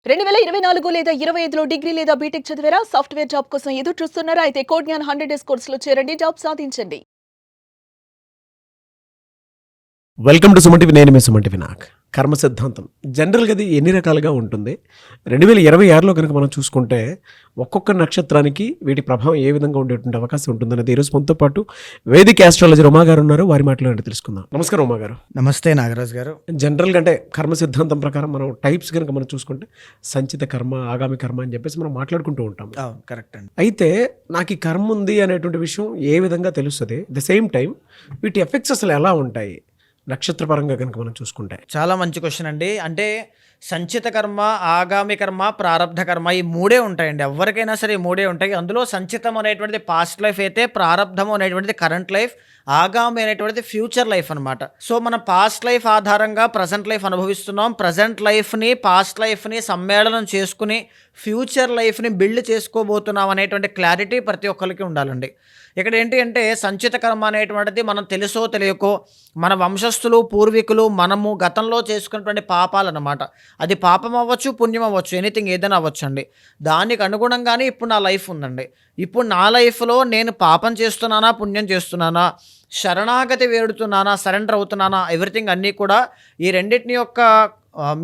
2024 లేదా 25లో డిగ్రీ లేదా బీటెక్ చదివారా? సాఫ్ట్‌వేర్ జాబ్ కోసం ఎదురు చూస్తున్నారా? అయితే కోడ్ జ్ఞాన్ 100 డేస్ కోర్సులో చేరండి. జాబ్ సాధించండి. Welcome to Suman TV. నేను మీ సుమన్ టీవీ. నాకు కర్మ సిద్ధాంతం జనరల్గా అది ఎన్ని రకాలుగా ఉంటుంది. 2026లో కనుక మనం చూసుకుంటే ఒక్కొక్క నక్షత్రానికి వీటి ప్రభావం ఏ విధంగా ఉండేటువంటి అవకాశం ఉంటుందనేది ఈరోజు మనతో పాటు వేదిక ఆస్ట్రాలజర్ ఉమా గారు ఉన్నారు. వారి మాటలో తెలుసుకుందాం. నమస్కారం ఉమా గారు. నమస్తే నాగరాజ్ గారు. జనరల్గా అంటే కర్మ సిద్ధాంతం ప్రకారం మనం టైప్స్ కనుక మనం చూసుకుంటే సంచిత కర్మ, ఆగామి కర్మ అని చెప్పేసి మనం మాట్లాడుకుంటూ ఉంటాం. కరెక్ట్ అండి. అయితే నాకు ఈ కర్మ ఉంది అనేటువంటి విషయం ఏ విధంగా తెలుస్తుంది? ద సేమ్ టైం వీటి ఎఫెక్ట్స్ అసలు ఎలా ఉంటాయి నక్షత్రపరంగా కనుక మనం చూసుకుంటే? చాలా మంచి క్వశ్చన్ అండి. అంటే సంచిత కర్మ, ఆగామి కర్మ, ప్రారబ్ధ కర్మ ఈ మూడే ఉంటాయండి. ఎవరికైనా సరే ఈ మూడే ఉంటాయి. అందులో సంచితం అనేటువంటిది పాస్ట్ లైఫ్ అయితే, ప్రారబ్ధము అనేటువంటిది కరెంట్ లైఫ్, ఆగామి అనేటువంటిది ఫ్యూచర్ లైఫ్ అనమాట. సో మనం పాస్ట్ లైఫ్ ఆధారంగా ప్రజెంట్ లైఫ్ అనుభవిస్తున్నాం. ప్రజెంట్ లైఫ్ని, పాస్ట్ లైఫ్ని సమ్మేళనం చేసుకుని ఫ్యూచర్ లైఫ్ని బిల్డ్ చేసుకోబోతున్నాం అనేటువంటి క్లారిటీ ప్రతి ఒక్కరికి ఉండాలండి. ఇక్కడ ఏంటి అంటే సంచిత కర్మ అనేటువంటిది మనం తెలుసో తెలియకో మన వంశస్థులు, పూర్వీకులు, మనము గతంలో చేసుకున్నటువంటి పాపాలు అన్నమాట. అది పాపం అవ్వచ్చు, పుణ్యం అవ్వచ్చు, ఎనీథింగ్ ఏదైనా అవ్వచ్చు అండి. దానికి అనుగుణంగానే ఇప్పుడు నా లైఫ్ ఉందండి. ఇప్పుడు నా లైఫ్లో నేను పాపం చేస్తున్నానా, పుణ్యం చేస్తున్నానా, శరణాగతి వేడుతున్నానా, సరెండర్ అవుతున్నానా, ఎవ్రీథింగ్ అన్నీ కూడా ఈ రెండింటిని యొక్క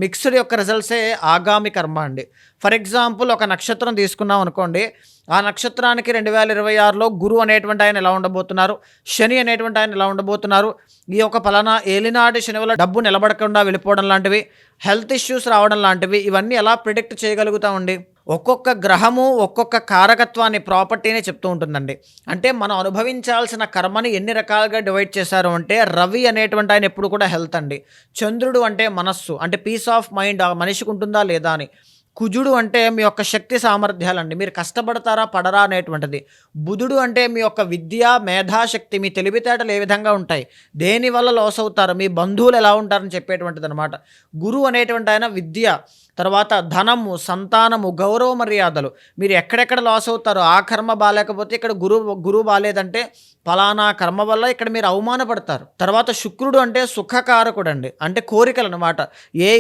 మిక్స్డ్ యొక్క రిజల్ట్సే ఆగామి కర్మ అండి. ఫర్ ఎగ్జాంపుల్ ఒక నక్షత్రం తీసుకున్నాం అనుకోండి. ఆ నక్షత్రానికి 2026లో గురు అనేటువంటి ఆయన ఎలా ఉండబోతున్నారు, శని అనేటువంటి ఆయన ఎలా ఉండబోతున్నారు, ఈ యొక్క పలానా ఏలినాటి శని వల్ల డబ్బు నిలబడకుండా వెళ్ళిపోవడం లాంటివి, హెల్త్ ఇష్యూస్ రావడం లాంటివి, ఇవన్నీ ఎలా ప్రిడిక్ట్ చేయగలుగుతామండి? ఒక్కొక్క గ్రహము ఒక్కొక్క కారకత్వాన్ని, ప్రాపర్టీని చెప్తూ ఉంటుందండి. అంటే మనం అనుభవించాల్సిన కర్మని ఎన్ని రకాలుగా డివైడ్ చేశారు అంటే, రవి అనేటువంటి ఆయన ఎప్పుడు కూడా హెల్త్ అండి. చంద్రుడు అంటే మనస్సు, అంటే పీస్ ఆఫ్ మైండ్ ఆ మనిషికి ఉంటుందా లేదా అని. కుజుడు అంటే మీ యొక్క శక్తి సామర్థ్యాలండి, మీరు కష్టపడతారా పడరా అనేటువంటిది. బుధుడు అంటే మీ యొక్క విద్య, మేధాశక్తి, మీ తెలివితేటలు ఏ విధంగా ఉంటాయి, దేనివల్ల లాస్ అవుతారు, మీ బంధువులు ఎలా ఉంటారని చెప్పేటువంటిది అనమాట. గురువు అనేటువంటి ఆయన విద్య, తర్వాత ధనము, సంతానము, గౌరవ మర్యాదలు, మీరు ఎక్కడెక్కడ లాస్ అవుతారో ఆ కర్మ బాగాలేకపోతే ఇక్కడ గురువు బాగాలేదంటే ఫలానా కర్మ వల్ల ఇక్కడ మీరు అవమానపడతారు. తర్వాత శుక్రుడు అంటే సుఖకారకుడు అండి, అంటే కోరికలు అనమాట.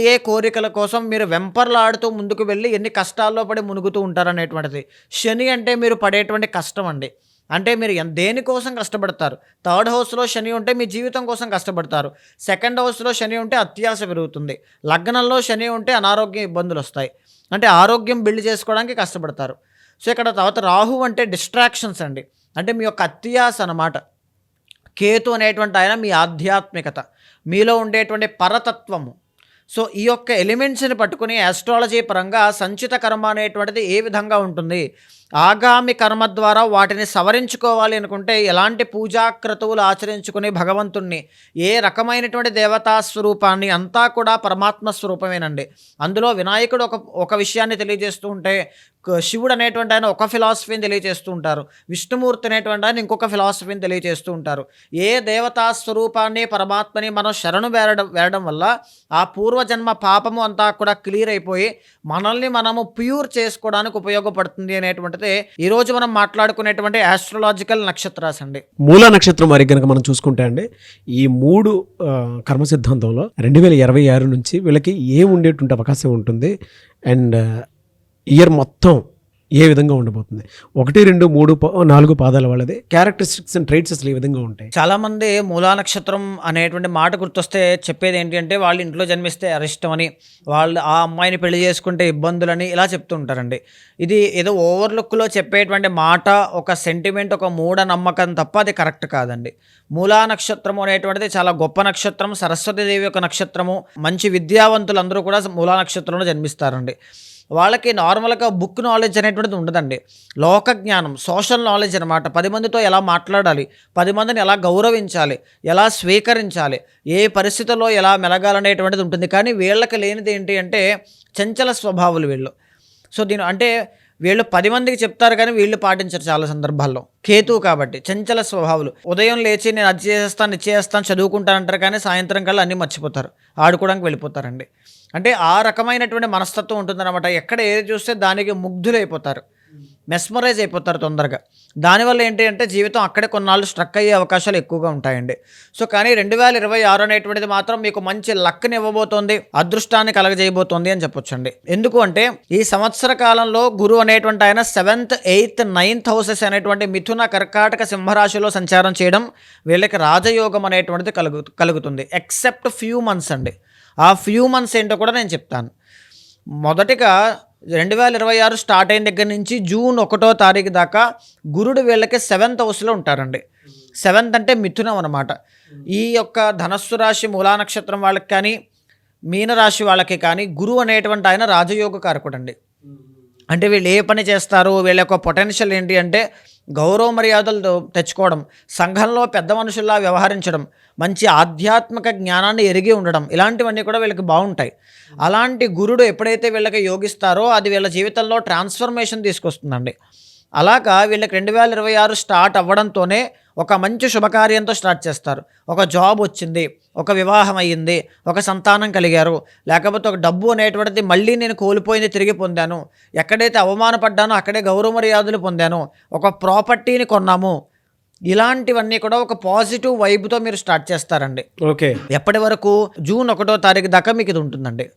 ఏ కోరికల కోసం మీరు వెంపర్లాడుతూ ముందుకు వెళ్ళి ఎన్ని కష్టాల్లో పడి మునుగుతూ ఉంటారనేటువంటిది. శని అంటే మీరు పడేటువంటి కష్టం అండి, అంటే మీరు దేనికోసం కష్టపడతారు. థర్డ్ హౌస్లో శని ఉంటే మీ జీవితం కోసం కష్టపడతారు. సెకండ్ హౌస్లో శని ఉంటే అత్యాశ పెరుగుతుంది. లగ్నంలో శని ఉంటే అనారోగ్య ఇబ్బందులు వస్తాయి, అంటే ఆరోగ్యం బిల్డ్ చేసుకోవడానికి కష్టపడతారు. సో ఇక్కడ తర్వాత రాహు అంటే డిస్ట్రాక్షన్స్ అండి, అంటే మీ యొక్క అత్యాశ అన్నమాట. కేతు అనేటువంటి ఆయన మీ ఆధ్యాత్మికత, మీలో ఉండేటువంటి పరతత్వము. సో ఈ యొక్క ఎలిమెంట్స్ని పట్టుకుని ఆస్ట్రాలజీ పరంగా సంచిత కర్మ అనేటువంటిది ఏ విధంగా ఉంటుంది, ఆగామి కర్మ ద్వారా వాటిని సవరించుకోవాలి అనుకుంటే ఎలాంటి పూజాక్రతువులు ఆచరించుకుని భగవంతుణ్ణి, ఏ రకమైనటువంటి దేవతా స్వరూపాన్ని, అంతా కూడా పరమాత్మ స్వరూపమేనండి. అందులో వినాయకుడు ఒక విషయాన్ని తెలియజేస్తూ ఉంటే, శివుడు అనేటువంటి ఆయన ఒక ఫిలాసఫీని తెలియజేస్తూ ఉంటారు, విష్ణుమూర్తి అనేటువంటి ఆయన ఇంకొక ఫిలాసఫీని తెలియజేస్తూ ఉంటారు. ఏ దేవతా స్వరూపాన్ని, పరమాత్మని మనం శరణు వేరడం వల్ల ఆ పూర్వజన్మ పాపము అంతా కూడా క్లియర్ అయిపోయి మనల్ని మనము ప్యూర్ చేసుకోవడానికి ఉపయోగపడుతుంది అనేటువంటిది ఈరోజు మనం మాట్లాడుకునేటువంటి ఆస్ట్రాలజికల్ నక్షత్రాస్ అండి. మూలా నక్షత్రం వారికి కనుక మనం చూసుకుంటే అండి, ఈ మూడు కర్మ సిద్ధాంతంలో 2026 నుంచి వీళ్ళకి ఏం ఉండేటువంటి అవకాశం ఉంటుంది అండ్ ఇయర్ మొత్తం ఏ విధంగా ఉండబోతుంది? 1, 2, 3, 4 పాదాల వాళ్ళది క్యారెక్టరిస్టిక్స్ అండ్ ట్రైట్స్ అసలు ఏ విధంగా ఉంటాయి? చాలామంది మూలా నక్షత్రం అనేటువంటి మాట గుర్తొస్తే చెప్పేది ఏంటి అంటే, వాళ్ళ ఇంట్లో జన్మిస్తే అరిష్టం అని, వాళ్ళు ఆ అమ్మాయిని పెళ్లి చేసుకుంటే ఇబ్బందులని ఇలా చెప్తూ ఉంటారండి. ఇది ఏదో ఓవర్లుక్లో చెప్పేటువంటి మాట, ఒక సెంటిమెంట్, ఒక మూఢనమ్మకం తప్ప అది కరెక్ట్ కాదండి. మూలా నక్షత్రము అనేటువంటిది చాలా గొప్ప నక్షత్రం, సరస్వతీదేవి యొక్క నక్షత్రము. మంచి విద్యావంతులందరూ కూడా మూలా నక్షత్రంలో జన్మిస్తారండి. వాళ్ళకి నార్మల్గా బుక్ నాలెడ్జ్ అనేటువంటిది ఉండదండి. లోక జ్ఞానం, సోషల్ నాలెడ్జ్ అనమాట. 10 మందితో ఎలా మాట్లాడాలి, 10 మందిని ఎలా గౌరవించాలి, ఎలా స్వీకరించాలి, ఏ పరిస్థితుల్లో ఎలా మెలగాలనేటువంటిది ఉంటుంది. కానీ వీళ్ళకి లేనిది ఏంటి అంటే చంచల స్వభావాలు వీళ్ళు. సో అంటే వీళ్ళు 10 మందికి చెప్తారు కానీ వీళ్ళు పాటించరు చాలా సందర్భాల్లో. కేతువు కాబట్టి చంచల స్వభావాలు. ఉదయం లేచి నేను అది చేస్తాను చదువుకుంటానంటారు, కానీ సాయంత్రం కల్లా అన్నీ మర్చిపోతారు, ఆడుకోవడానికి వెళ్ళిపోతారండి. అంటే ఆ రకమైనటువంటి మనస్తత్వం ఉంటుందన్నమాట. ఎక్కడ ఏది చూస్తే దానికి ముగ్ధులైపోతారు. మెస్మరైజ్ అయిపోతారు తొందరగా. దానివల్ల ఏంటి అంటే జీవితం అక్కడే కొన్నాళ్ళు స్ట్రక్ అయ్యే అవకాశాలు ఎక్కువగా ఉంటాయండి. సో కానీ 2026 అనేటువంటిది మాత్రం మీకు మంచి లక్ని ఇవ్వబోతోంది, అదృష్టాన్ని కలగజేయబోతోంది అని చెప్పొచ్చండి. ఎందుకు అంటే ఈ సంవత్సర కాలంలో గురువు అనేటువంటి ఆయన 7th, 8th, 9th హౌసెస్ అనేటువంటి మిథున, కర్కాటక, సింహరాశిలో సంచారం చేయడం వీళ్ళకి రాజయోగం అనేటువంటిది కలుగుతుంది. ఎక్సెప్ట్ ఫ్యూ మంత్స్ అండి. ఆ ఫ్యూ మంత్స్ ఏంటో కూడా నేను చెప్తాను. మొదటిగా 2026 స్టార్ట్ అయిన దగ్గర నుంచి జూన్ 1వ తారీఖు దాకా గురుడు వీళ్ళకి 7th హౌస్లో ఉంటారండి. 7th అంటే మిథునం అనమాట. ఈ యొక్క ధనస్సు రాశి మూలా నక్షత్రం వాళ్ళకి కానీ, మీనరాశి వాళ్ళకి కానీ గురువు అనేటువంటి ఆయన రాజయోగ కారకుడు అండి. అంటే వీళ్ళు ఏ పని చేస్తారు, వీళ్ళ యొక్క పొటెన్షియల్ ఏంటి అంటే గౌరవ మర్యాదలు తెచ్చుకోవడం, సంఘంలో పెద్ద మనుషుల్లా వ్యవహరించడం, మంచి ఆధ్యాత్మిక జ్ఞానాన్ని ఎరిగి ఉండడం, ఇలాంటివన్నీ కూడా వీళ్ళకి బాగుంటాయి. అలాంటి గురుడు ఎప్పుడైతే వీళ్ళకి యోగిస్తారో అది వీళ్ళ జీవితంలో ట్రాన్స్ఫర్మేషన్ తీసుకొస్తుందండి. అలాగా వీళ్ళకి 2026 స్టార్ట్ అవ్వడంతోనే ఒక మంచి శుభకార్యంతో స్టార్ట్ చేస్తారు. ఒక జాబ్ వచ్చింది, ఒక వివాహం అయ్యింది, ఒక సంతానం కలిగారు, లేకపోతే ఒక డబ్బు అనేటువంటిది మళ్ళీ నేను కోల్పోయింది తిరిగి పొందాను, ఎక్కడైతే అవమానపడ్డానో అక్కడే గౌరవ మర్యాదలు పొందాను, ఒక ప్రాపర్టీని కొన్నాము, ఇలాంటివన్నీ కూడా ఒక పాజిటివ్ వైబ్తో మీరు స్టార్ట్ చేస్తారండి. ఓకే. ఎప్పటి వరకు? జూన్ 1వ తారీఖు దాకా మీకు ఇది ఉంటుందండి.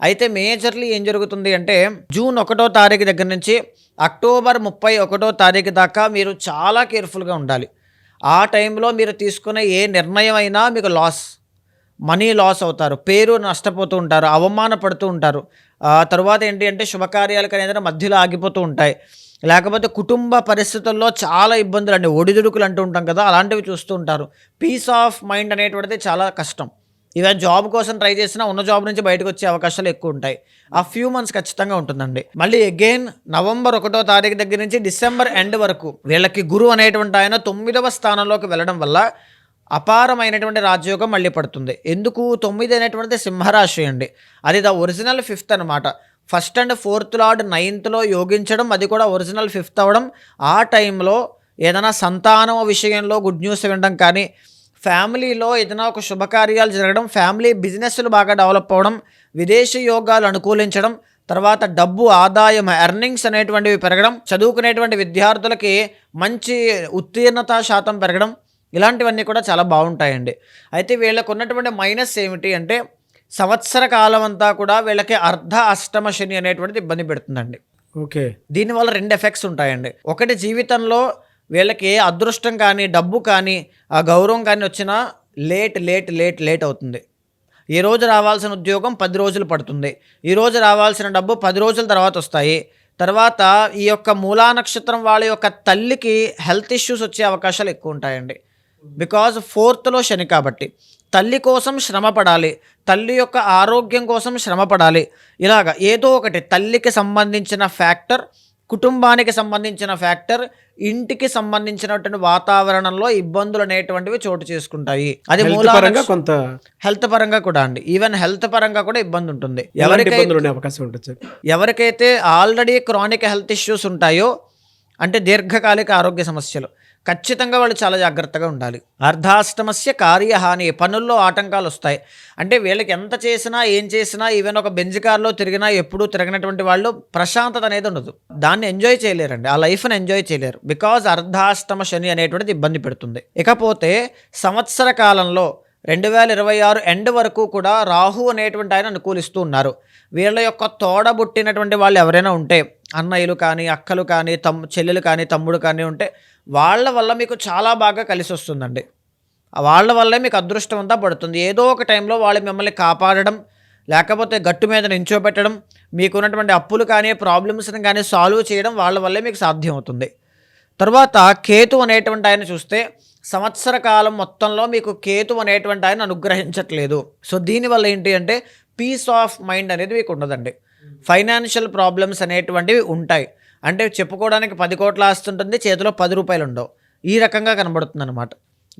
అయితే మేజర్లీ ఏం జరుగుతుంది అంటే జూన్ 1వ తారీఖు దగ్గర నుంచి అక్టోబర్ 31వ తారీఖు దాకా మీరు చాలా కేర్ఫుల్గా ఉండాలి. ఆ టైంలో మీరు తీసుకునే ఏ నిర్ణయం అయినా మీకు లాస్, మనీ లాస్ అవుతారు, పేరు నష్టపోతూ ఉంటారు, అవమానపడుతూ ఉంటారు. తర్వాత ఏంటి అంటే శుభకార్యాలకు అనేది మధ్యలో ఆగిపోతూ ఉంటాయి. లేకపోతే కుటుంబ పరిస్థితుల్లో చాలా ఇబ్బందులు అండి, ఒడిదుడుకులు అంటూ ఉంటాం కదా, అలాంటివి చూస్తూ ఉంటారు. పీస్ ఆఫ్ మైండ్ అనేటువంటిది చాలా కష్టం. ఈవెన్ జాబ్ కోసం ట్రై చేసినా ఉన్న జాబ్ నుంచి బయటకు వచ్చే అవకాశాలు ఎక్కువ ఉంటాయి. ఆ ఫ్యూ మంత్స్ ఖచ్చితంగా ఉంటుందండి. మళ్ళీ అగైన్ నవంబర్ 1వ తారీఖు దగ్గర నుంచి డిసెంబర్ ఎండ్ వరకు వీళ్ళకి గురువు అనేటువంటి ఆయన 9వ స్థానంలోకి వెళ్ళడం వల్ల అపారమైనటువంటి రాజయోగం మళ్ళీ పడుతుంది. ఎందుకు? 9 అనేటువంటిది సింహరాశి అండి. అది ద ఒరిజినల్ 5th అనమాట. 1st and 4th లార్డ్ 9thలో యోగించడం, అది కూడా ఒరిజినల్ 5th అవ్వడం. ఆ టైంలో ఏదైనా సంతానం విషయంలో గుడ్ న్యూస్ వినడం కానీ, ఫ్యామిలీలో ఏదైనా ఒక శుభకార్యాలు జరగడం, ఫ్యామిలీ బిజినెస్లు బాగా డెవలప్ అవ్వడం, విదేశీ యోగాలు అనుకూలించడం, తర్వాత డబ్బు ఆదాయం ఎర్నింగ్స్ అనేటువంటివి పెరగడం, చదువుకునేటువంటి విద్యార్థులకి మంచి ఉత్తీర్ణత శాతం పెరగడం, ఇలాంటివన్నీ కూడా చాలా బాగుంటాయండి. అయితే వీళ్ళకు ఉన్నటువంటి మైనస్ ఏమిటి అంటే సంవత్సర కాలం అంతా కూడా వీళ్ళకి అర్ధ అష్టమ శని అనేటువంటిది ఇబ్బంది పెడుతుందండి. ఓకే. దీనివల్ల 2 ఎఫెక్ట్స్ ఉంటాయండి. ఒకటి, జీవితంలో వీళ్ళకి ఏ అదృష్టం కానీ, డబ్బు కానీ, ఆ గౌరవం కానీ వచ్చినా లేట్ అవుతుంది. ఈ రోజు రావాల్సిన ఉద్యోగం 10 రోజులు పడుతుంది. ఈ రోజు రావాల్సిన డబ్బు 10 రోజుల తర్వాత వస్తాయి. తర్వాత ఈ యొక్క మూలా నక్షత్రం వాళ్ళ యొక్క తల్లికి హెల్త్ ఇష్యూస్ వచ్చే అవకాశాలు ఎక్కువ ఉంటాయండి. బికాజ్ 4thలో శని కాబట్టి తల్లి కోసం శ్రమ పడాలి, తల్లి యొక్క ఆరోగ్యం కోసం శ్రమ పడాలి. ఇలాగ ఏదో ఒకటి తల్లికి సంబంధించిన ఫ్యాక్టర్, కుటుంబానికి సంబంధించిన ఫ్యాక్టర్, ఇంటికి సంబంధించినటువంటి వాతావరణంలో ఇబ్బందులు అనేటువంటివి చోటు చేసుకుంటాయి. అది మూలంగా కొంత హెల్త్ పరంగా కూడా అండి. ఈవెన్ హెల్త్ పరంగా కూడా ఇబ్బంది ఉంటుంది. ఎవరికైతే ఆల్రెడీ క్రానిక్ హెల్త్ ఇష్యూస్ ఉంటాయో, అంటే దీర్ఘకాలిక ఆరోగ్య సమస్యలు, ఖచ్చితంగా వాళ్ళు చాలా జాగ్రత్తగా ఉండాలి. అర్ధాష్టమస్య కార్యహాని, పనుల్లో ఆటంకాలు వస్తాయి. అంటే వీళ్ళకి ఎంత చేసినా ఏం చేసినా, ఈవెన్ ఒక బెంజ్ కార్లో తిరిగినా ఎప్పుడూ తిరగనటువంటి వాళ్ళు ప్రశాంతత అనేది ఉండదు, దాన్ని ఎంజాయ్ చేయలేరండి, ఆ లైఫ్ని ఎంజాయ్ చేయలేరు. బికాజ్ అర్ధాష్టమ శని అనేటువంటిది ఇబ్బంది పెడుతుంది. ఇకపోతే సంవత్సర కాలంలో 2026 ఎండ్ వరకు కూడా రాహు అనేటువంటి ఆయన అనుకూలిస్తూ ఉన్నారు. వీళ్ళ యొక్క తోడబుట్టినటువంటి వాళ్ళు ఎవరైనా ఉంటే, అన్నయ్యలు కానీ, అక్కలు కానీ, చెల్లెలు కానీ, తమ్ముడు కానీ ఉంటే వాళ్ళ వల్ల మీకు చాలా బాగా కలిసి వస్తుందండి. వాళ్ళ వల్లే మీకు అదృష్టం అంతా పడుతుంది. ఏదో ఒక టైంలో వాళ్ళు మిమ్మల్ని కాపాడడం, లేకపోతే గట్టు మీద నించోబెట్టడం, మీకున్నటువంటి అప్పులు కానీ, ప్రాబ్లమ్స్ని కానీ సాల్వ్ చేయడం వాళ్ళ వల్లే మీకు సాధ్యం అవుతుంది. తర్వాత కేతు అనేటువంటి ఆయన చూస్తే సంవత్సర కాలం మొత్తంలో మీకు కేతు అనేటువంటి ఆయన అనుగ్రహించట్లేదు. సో దీనివల్ల ఏంటి అంటే పీస్ ఆఫ్ మైండ్ అనేది మీకు ఉండదండి. ఫైనాన్షియల్ ప్రాబ్లమ్స్ అనేటువంటివి ఉంటాయి. అంటే చెప్పుకోవడానికి 10 కోట్ల ఆస్తి ఉంటుంది, చేతిలో 10 రూపాయలు ఉండవు, ఈ రకంగా కనబడుతుంది అనమాట.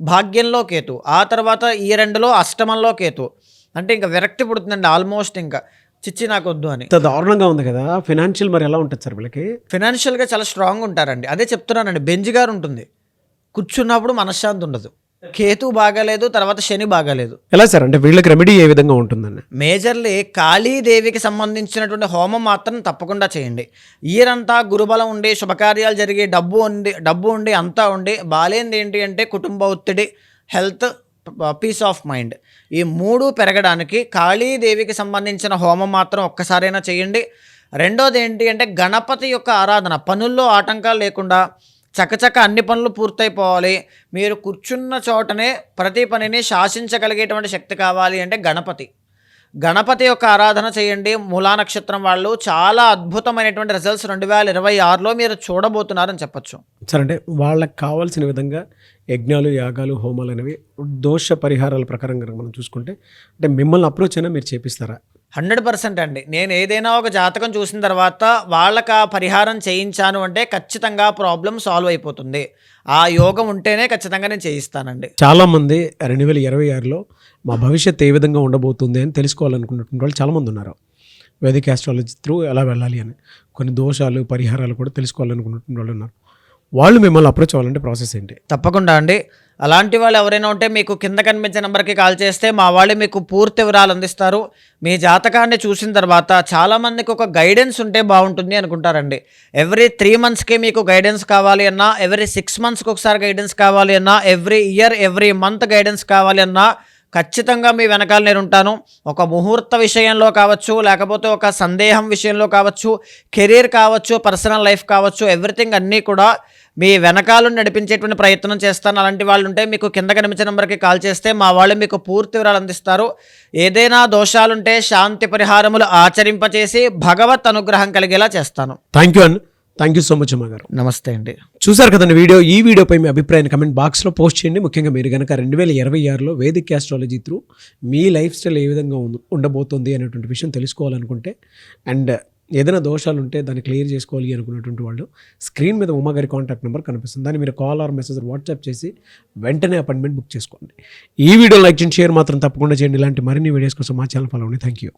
భాగ్యంలో కేతు, ఆ తర్వాత ఈ 2లో అష్టమంలో కేతు. అంటే ఇంకా విరక్తి పుడుతుందండి, ఆల్మోస్ట్ ఇంకా చిచ్చి నాకు వద్దు అని. దారుణంగా ఉంది కదా. ఫైనాన్షియల్ మరి ఎలా ఉంటుంది సార్ వీళ్ళకి? ఫైనాన్షియల్గా చాలా స్ట్రాంగ్ ఉంటారండి. అదే చెప్తున్నానండి, బెంజ్ గారు ఉంటుంది, కూర్చున్నప్పుడు మనశ్శాంతి ఉండదు. కేతు బాగాలేదు, తర్వాత శని బాగాలేదు. ఎలా సార్ అంటే వీళ్ళకి రెమెడీ ఏ విధంగా ఉంటుందండి? మేజర్లీ కాళీదేవికి సంబంధించినటువంటి హోమం మాత్రం తప్పకుండా చేయండి. ఇయరంతా గురుబలం ఉండి శుభకార్యాలు జరిగి డబ్బు ఉండి అంతా ఉండి బాలేంది ఏంటి అంటే కుటుంబ ఒత్తిడి, హెల్త్, పీస్ ఆఫ్ మైండ్, ఈ 3 పెరగడానికి కాళీదేవికి సంబంధించిన హోమం మాత్రం ఒక్కసారైనా చేయండి. రెండోది ఏంటి అంటే గణపతి యొక్క ఆరాధన, పనుల్లో ఆటంకాలు లేకుండా చకచక అన్ని పనులు పూర్తయిపోవాలి, మీరు కూర్చున్న చోటనే ప్రతి పనిని శాసించగలిగేటువంటి శక్తి కావాలి అంటే గణపతి యొక్క ఆరాధన చేయండి. మూలా నక్షత్రం వాళ్ళు చాలా అద్భుతమైనటువంటి రిజల్ట్స్ 2026లో మీరు చూడబోతున్నారని చెప్పొచ్చు. సార్ అంటే వాళ్ళకి కావాల్సిన విధంగా యజ్ఞాలు, యాగాలు, హోమాలు అనేవి దోష పరిహారాల ప్రకారం కనుక మనం చూసుకుంటే అంటే మిమ్మల్ని అప్రోచ్ అయినా మీరు చేపిస్తారా? 100% అండి. నేను ఏదైనా ఒక జాతకం చూసిన తర్వాత వాళ్ళకి ఆ పరిహారం చేయించాను అంటే ఖచ్చితంగా ప్రాబ్లం సాల్వ్ అయిపోతుంది. ఆ యోగం ఉంటేనే ఖచ్చితంగా నేను చేయిస్తానండి. చాలామంది 2026లో మా భవిష్యత్తు ఏ విధంగా ఉండబోతుంది అని తెలుసుకోవాలనుకున్నటువంటి వాళ్ళు చాలామంది ఉన్నారు. వేదిక్ ఆస్ట్రాలజీ త్రూ ఎలా వెళ్ళాలి అని కొన్ని దోషాలు, పరిహారాలు కూడా తెలుసుకోవాలనుకున్నటువంటి వాళ్ళు ఉన్నారు. వాళ్ళు మిమ్మల్ని అప్రోచ్ అవ్వాలంటే ప్రాసెస్ ఏంటి? తప్పకుండా అండి. అలాంటి వాళ్ళు ఎవరైనా ఉంటే మీకు కింద కనిపించే నెంబర్కి కాల్ చేస్తే మా వాళ్ళు మీకు పూర్తి వివరాలు అందిస్తారు. మీ జాతకాన్ని చూసిన తర్వాత చాలామందికి ఒక గైడెన్స్ ఉంటే బాగుంటుంది అనుకుంటారండి. ఎవ్రీ 3 మంత్స్కి మీకు గైడెన్స్ కావాలి అన్నా, ఎవ్రీ 6 మంత్స్కి ఒకసారి గైడెన్స్ కావాలి అన్నా, every year every month guidance కావాలి అన్నా ఖచ్చితంగా మీ వెనకాల నేను ఉంటాను. ఒక ముహూర్త విషయంలో కావచ్చు, లేకపోతే ఒక సందేహం విషయంలో కావచ్చు, కెరీర్ కావచ్చు, పర్సనల్ లైఫ్ కావచ్చు, ఎవ్రీథింగ్ అన్నీ కూడా మీ వెనకాల నడిపించేటువంటి ప్రయత్నం చేస్తాను. అలాంటి వాళ్ళు ఉంటే మీకు కింద కనిపించే నెంబర్కి కాల్ చేస్తే మా వాళ్ళు మీకు పూర్తి వివరాలు అందిస్తారు. ఏదైనా దోషాలుంటే శాంతి పరిహారములు ఆచరింపచేసి భగవత్ అనుగ్రహం కలిగేలా చేస్తాను. థ్యాంక్ యూ అండి. థ్యాంక్ యూ సో మచ్ అమ్మ గారు. నమస్తే అండి. చూసారు కదండి వీడియో. ఈ వీడియోపై మీ అభిప్రాయాన్ని కమెంట్ బాక్స్లో పోస్ట్ చేయండి. ముఖ్యంగా మీరు కనుక 2026లో వేదిక్ ఆస్ట్రాలజీ త్రూ మీ లైఫ్ స్టైల్ ఏ విధంగా ఉండబోతుంది అనేటువంటి విషయం తెలుసుకోవాలనుకుంటే అండ్ ఏదైనా దోషాలు ఉంటే దాన్ని క్లియర్ చేసుకోవాలి అనుకున్నటువంటి వాళ్ళు స్క్రీన్ మీద ఉమా గారి కాంటాక్ట్ నెంబర్ కనిపిస్తుంది. దాన్ని మీరు కాల్ ఆర్ మెసేజ్ వాట్సాప్ చేసి వెంటనే అపాయింట్మెంట్ బుక్ చేసుకోండి. ఈ వీడియో లైక్ చేయండి, షేర్ మాత్రం తప్పకుండా చేయండి. ఇలాంటి మరిన్ని వీడియోస్ కోసం మా ఛానల్ ఫాలో అవ్వండి. Thank you.